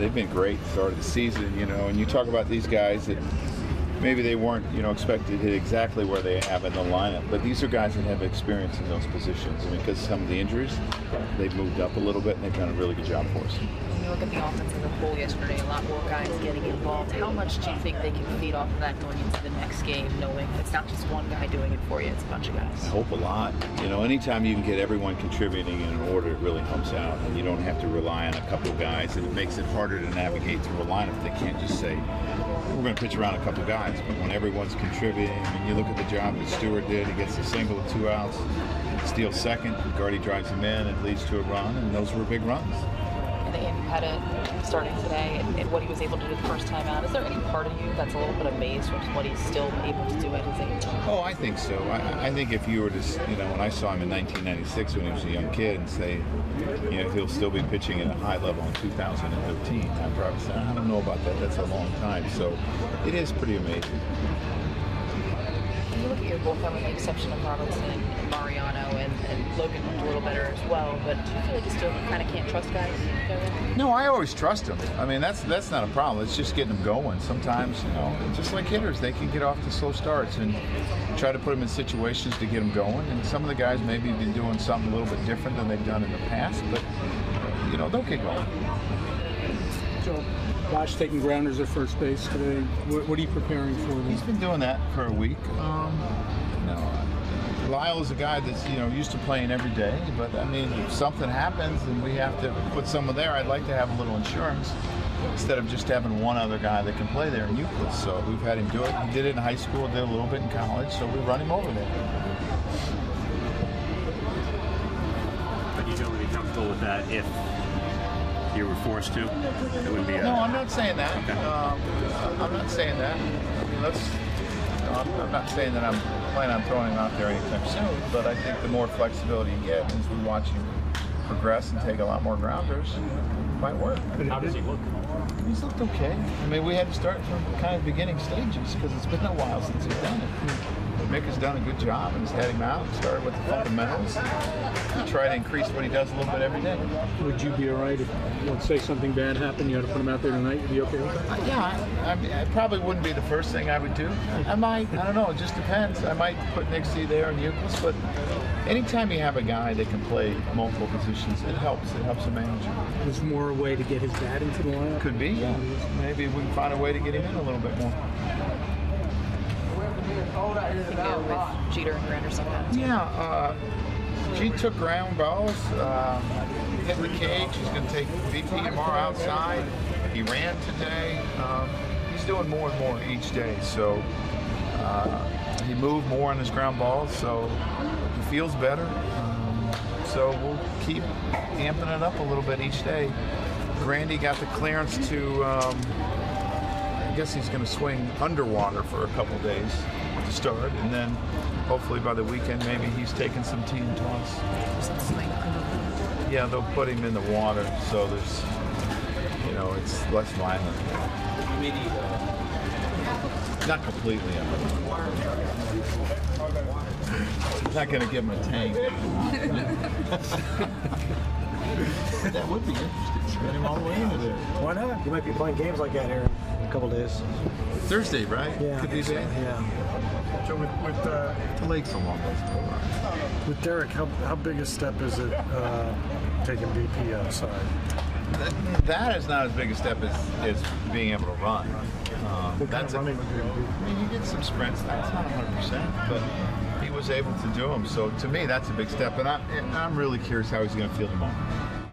they've been great at the start of the season, you know. And you talk about these guys that maybe they weren't, you know, expected to hit exactly where they have in the lineup, but these are guys that have experience in those positions. I mean, because of some of the injuries, they've moved up a little bit, and they've done a really good job for us. When you look at the offense as a whole yesterday, a lot more guys getting involved. How much do you think they can feed off of that going into the next game, knowing it's not just one guy doing it for you, it's a bunch of guys? I hope a lot. You know, anytime you can get everyone contributing in an order, it really helps out, and you don't have to rely on a couple of guys, and it makes it harder to navigate through a lineup. They can't just say, we're going to pitch around a couple of guys, but when everyone's contributing, and you look at the job that Stewart did, he gets a single with 2 outs, steals second, Girardi drives him in, and leads to a run, and those were big runs. And Andy Pettitte starting today, and what he was able to do the first time out, is there any part of you that's a little bit amazed with what he's still able to do at his age? Oh, I think so. I think if you were to, you know, when I saw him in 1996 when he was a young kid and say, you know, he'll still be pitching at a high level in 2013, I'd probably say, I don't know about that. That's a long time. So it is pretty amazing. When you look at your bullpen, with the exception of Robertson and Mariano, and Logan looked a little better as well, but do you feel like you still kind of can't trust guys? No, I always trust them. I mean, that's not a problem. It's just getting them going. Sometimes, you know, just like hitters, they can get off to slow starts and try to put them in situations to get them going. And some of the guys maybe have been doing something a little bit different than they've done in the past, but, you know, they'll get going. Joe, Bosch taking grounders at first base today. What are you preparing for them? He's been doing that for a week. Lyle is a guy that's, you know, used to playing every day, but I mean, if something happens and we have to put someone there, I'd like to have a little insurance instead of just having one other guy that can play there in Euclid. So we've had him do it. He did it in high school, did a little bit in college, so we run him over there. But you don't really be comfortable with that if you were forced to? It would be No, I'm not saying that. Okay. I'm not saying that. I mean, I'm not saying that I'm planning on throwing him out there anytime soon, but I think the more flexibility you get as we watch him progress and take a lot more grounders, it might work. How does he look? He's looked okay. I mean, we had to start from kind of beginning stages because it's been a while since he's done it. Mick has done a good job and has had him out, started with the fundamentals. We try to increase what he does a little bit every day. Would you be all right if, let's say, something bad happened, you had to put him out there tonight? You'd be okay with that? Yeah, I mean, it probably wouldn't be the first thing I would do. I might, I don't know, it just depends. I might put Nixie there in Euclid, but anytime you have a guy that can play multiple positions, it helps. It helps a manager. There's more a way to get his bat into the lineup? Could be, yeah. Maybe we can find a way to get him in a little bit more. With Jeter and Granderson. Yeah, G took ground balls, hit the cage. He's going to take VP tomorrow outside. He ran today. He's doing more and more each day. So he moved more on his ground balls, so he feels better. So we'll keep amping it up a little bit each day. Grandy got the clearance to, I guess he's going to swing underwater for a couple days to start, and then hopefully by the weekend maybe he's taking some tee and toss. Yeah, they'll put him in the water, so there's, you know, it's less violent. Not completely under the water. Not going to give him a tank. That would be interesting. Spin him all the way into there. Why not? You might be playing games like that here in a couple days. Thursday, right? Yeah. Could be big. Yeah. So with The lake's a long ways to go around. with Derek, how big a step is it taking BP outside? That is not as big a step as being able to run. What kind of running would you do? I mean, you get some sprints. That's not 100%, but he was able to do them. So to me, that's a big step, and I'm really curious how he's going to feel tomorrow.